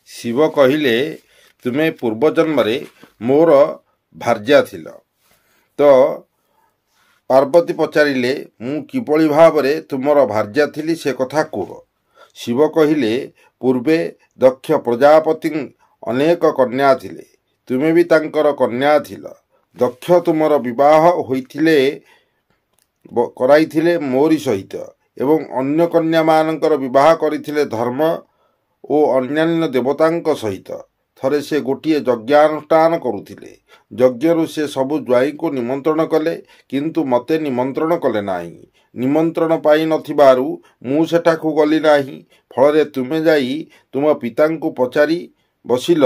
ଶିବ କହିଲେ, ତୁମେ ପୂର୍ବଜନ୍ମରେ ମୋର ଭାର୍ଯ୍ୟା ଥିଲ। ତ ପାର୍ବତୀ ପଚାରିଲେ, ମୁଁ କିଭଳି ଭାବରେ ତୁମର ଭାର୍ଯ୍ୟା ଥିଲି ସେ କଥା କୁହ। ଶିବ କହିଲେ, ପୂର୍ବେ ଦକ୍ଷ ପ୍ରଜାପତି ଅନେକ କନ୍ୟା ଥିଲେ, ତୁମେ ବି ତାଙ୍କର କନ୍ୟା ଥିଲ। ଦକ୍ଷ ତୁମର ବିବାହ କରାଇଥିଲେ ମୋରି ସହିତ ଏବଂ ଅନ୍ୟ କନ୍ୟାମାନଙ୍କର ବିବାହ କରିଥିଲେ ଧର୍ମ ଓ ଅନ୍ୟାନ୍ୟ ଦେବତାଙ୍କ ସହିତ। ଥରେ ସେ ଗୋଟିଏ ଯଜ୍ଞାନୁଷ୍ଠାନ କରୁଥିଲେ। ଯଜ୍ଞରୁ ସେ ସବୁ ଜ୍ୱାଇଁଙ୍କୁ ନିମନ୍ତ୍ରଣ କଲେ, କିନ୍ତୁ ମୋତେ ନିମନ୍ତ୍ରଣ କଲେ ନାହିଁ। ନିମନ୍ତ୍ରଣ ପାଇନଥିବାରୁ ମୁଁ ସେଠାକୁ ଗଲି ନାହିଁ। ଫଳରେ ତୁମେ ଯାଇ ତୁମ ପିତାଙ୍କୁ ପଚାରି ବସିଲ,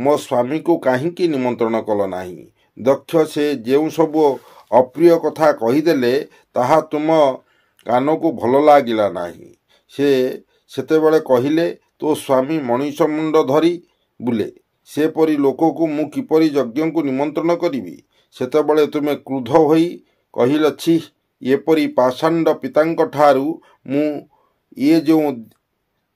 ମୋ ସ୍ୱାମୀକୁ କାହିଁକି ନିମନ୍ତ୍ରଣ କଲ ନାହିଁ। ଦକ୍ଷ ସେ ଯେଉଁ ସବୁ ଅପ୍ରିୟ କଥା କହିଦେଲେ ତାହା ତୁମ କାନକୁ ଭଲ ଲାଗିଲା ନାହିଁ। ସେ ସେତେବେଳେ କହିଲେ, ତୋ ସ୍ୱାମୀ ମଣିଷ ମୁଣ୍ଡ ଧରି ବୁଲେ, ସେପରି ଲୋକକୁ ମୁଁ କିପରି ଯଜ୍ଞକୁ ନିମନ୍ତ୍ରଣ କରିବି। ସେତେବେଳେ ତୁମେ କ୍ରୁଦ୍ଧ ହୋଇ କହିଲ, ଛି, ଏପରି ପାଷାଣ୍ଡ ପିତାଙ୍କଠାରୁ ମୁଁ ଏ ଯେଉଁ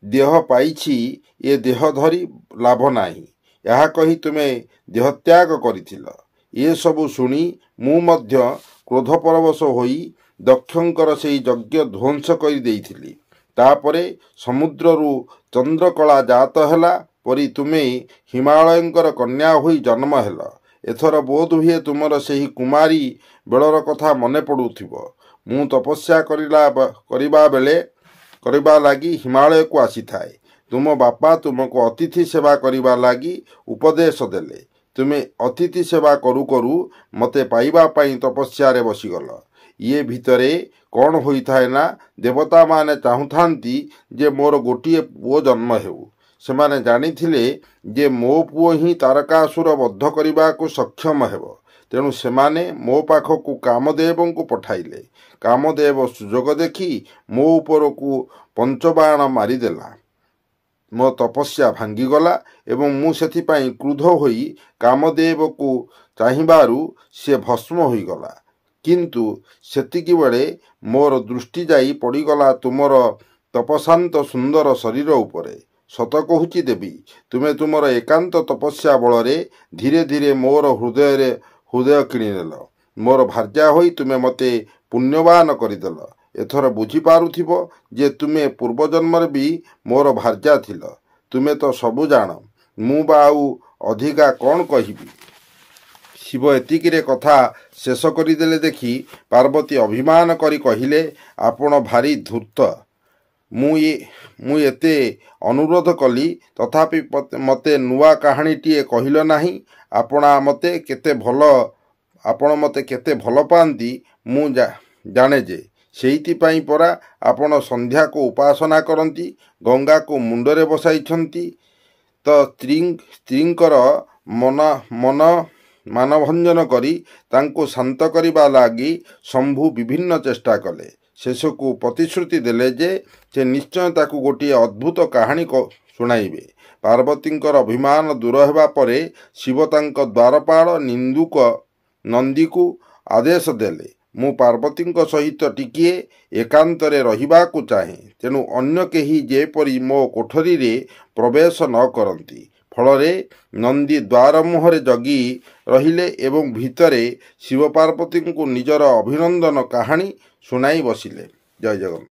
ଦେହ ପାଇଛି ଏ ଦେହ ଧରି ଲାଭ ନାହିଁ। ଏହା କହି ତୁମେ ଦେହତ୍ୟାଗ କରିଥିଲ। ଏସବୁ ଶୁଣି ମୁଁ ମଧ୍ୟ କ୍ରୋଧପରବଶ ହୋଇ ଦକ୍ଷଙ୍କର ସେହି ଯଜ୍ଞ ଧ୍ୱଂସ କରିଦେଇଥିଲି। ତାପରେ ସମୁଦ୍ରରୁ ଚନ୍ଦ୍ରକଳା ଜାତ ହେଲା ପରି ତୁମେ ହିମାଳୟଙ୍କର କନ୍ୟା ହୋଇ ଜନ୍ମ ହେଲ। ଏଥର ବୋଧହୁଏ ତୁମର ସେହି କୁମାରୀ ବେଳର କଥା ମନେ ପଡ଼ୁଥିବ। ମୁଁ ତପସ୍ୟା କରିବା ଲାଗି ହିମାଳୟକୁ ଆସିଥାଏ। ତୁମ ବାପା ତୁମକୁ ଅତିଥି ସେବା କରିବା ଲାଗି ଉପଦେଶ ଦେଲେ। ତୁମେ ଅତିଥି ସେବା କରୁ କରୁ ମୋତେ ପାଇବା ପାଇଁ ତପସ୍ୟାରେ ବସିଗଲ। ଇଏ ଭିତରେ କ'ଣ ହୋଇଥାଏ ନା, ଦେବତାମାନେ ଚାହୁଁଥାନ୍ତି ଯେ ମୋର ଗୋଟିଏ ପୁଅ ଜନ୍ମ ହେଉ। ସେମାନେ ଜାଣିଥିଲେ ଯେ ମୋ ପୁଅ ହିଁ ତାରକାସୁର ବଧ କରିବାକୁ ସକ୍ଷମ ହେବ। ତେଣୁ ସେମାନେ ମୋ ପାଖକୁ କାମଦେବଙ୍କୁ ପଠାଇଲେ। କାମଦେବ ସୁଯୋଗ ଦେଖି ମୋ ଉପରକୁ ପଞ୍ଚବାଣ ମାରିଦେଲା। ମୋ ତପସ୍ୟା ଭାଙ୍ଗିଗଲା ଏବଂ ମୁଁ ସେଥିପାଇଁ କ୍ରୁଦ୍ଧ ହୋଇ କାମଦେବକୁ ଚାହିଁବାରୁ ସେ ଭସ୍ମ ହୋଇଗଲା। କିନ୍ତୁ ସେତିକିବେଳେ ମୋର ଦୃଷ୍ଟି ଯାଇ ପଡ଼ିଗଲା ତୁମର ତପଶାନ୍ତ ସୁନ୍ଦର ଶରୀର ଉପରେ। ସତ କହୁଛି ଦେବୀ, ତୁମେ ତୁମର ଏକାନ୍ତ ତପସ୍ୟା ବଳରେ ଧୀରେ ଧୀରେ ମୋର ହୃଦୟ କିଣିନେଲ। ମୋର ଭାର୍ଯ୍ୟା ହୋଇ ତୁମେ ମୋତେ ପୁଣ୍ୟବାନ କରିଦେଲ। ଏଥର ବୁଝିପାରୁଥିବ ଯେ ତୁମେ ପୂର୍ବଜନ୍ମରେ ବି ମୋର ଭାର୍ଯ୍ୟା ଥିଲ। ତୁମେ ତ ସବୁ ଜାଣ, ମୁଁ ବା ଆଉ ଅଧିକା କ'ଣ କହିବି। ଶିବ ଏତିକିରେ କଥା ଶେଷ କରିଦେଲେ ଦେଖି ପାର୍ବତୀ ଅଭିମାନ କରି କହିଲେ, ଆପଣ ଭାରି ଧୂର୍ତ୍ତ। ମୁଁ ଏତେ ଅନୁରୋଧ କଲି, ତଥାପି ମୋତେ ନୂଆ କାହାଣୀଟିଏ କହିଲ ନାହିଁ। ଆପଣ ମୋତେ କେତେ ଭଲ ପାଆନ୍ତି ମୁଁ ଜାଣେ ଯେ। ସେଇଥିପାଇଁ ପରା ଆପଣ ସନ୍ଧ୍ୟାକୁ ଉପାସନା କରନ୍ତି, ଗଙ୍ଗାକୁ ମୁଣ୍ଡରେ ବସାଇଛନ୍ତି। ତ ସ୍ତ୍ରୀଙ୍କର ମାନଭଞ୍ଜନ କରି ତାଙ୍କୁ ଶାନ୍ତ କରିବା ଲାଗି ଶମ୍ଭୁ ବିଭିନ୍ନ ଚେଷ୍ଟା କଲେ। ଶେଷକୁ ପ୍ରତିଶ୍ରୁତି ଦେଲେ ଯେ ସେ ନିଶ୍ଚୟ ତାକୁ ଗୋଟିଏ ଅଦ୍ଭୁତ କାହାଣୀ ଶୁଣାଇବେ। ପାର୍ବତୀଙ୍କର ଅଭିମାନ ଦୂର ହେବା ପରେ ଶିବ ତାଙ୍କ ଦ୍ୱାରପାଳ ନନ୍ଦୀକୁ ଆଦେଶ ଦେଲେ, ମୁଁ ପାର୍ବତୀଙ୍କ ସହିତ ଟିକିଏ ଏକାନ୍ତରେ ରହିବାକୁ ଚାହେଁ। ତେଣୁ ଅନ୍ୟ କେହି ଯେପରି ମୋ କୋଠରୀରେ ପ୍ରବେଶ ନ କରନ୍ତି। ଫଳରେ ନନ୍ଦୀ ଦ୍ୱାର ମୁହଁରେ ଜଗି ରହିଲେ ଏବଂ ଭିତରେ ଶିବ ପାର୍ବତୀଙ୍କୁ ନିଜର ଅଭିନନ୍ଦନ କାହାଣୀ ଶୁଣାଇ ବସିଲେ। ଜୟ ଜଗନ୍ନାଥ।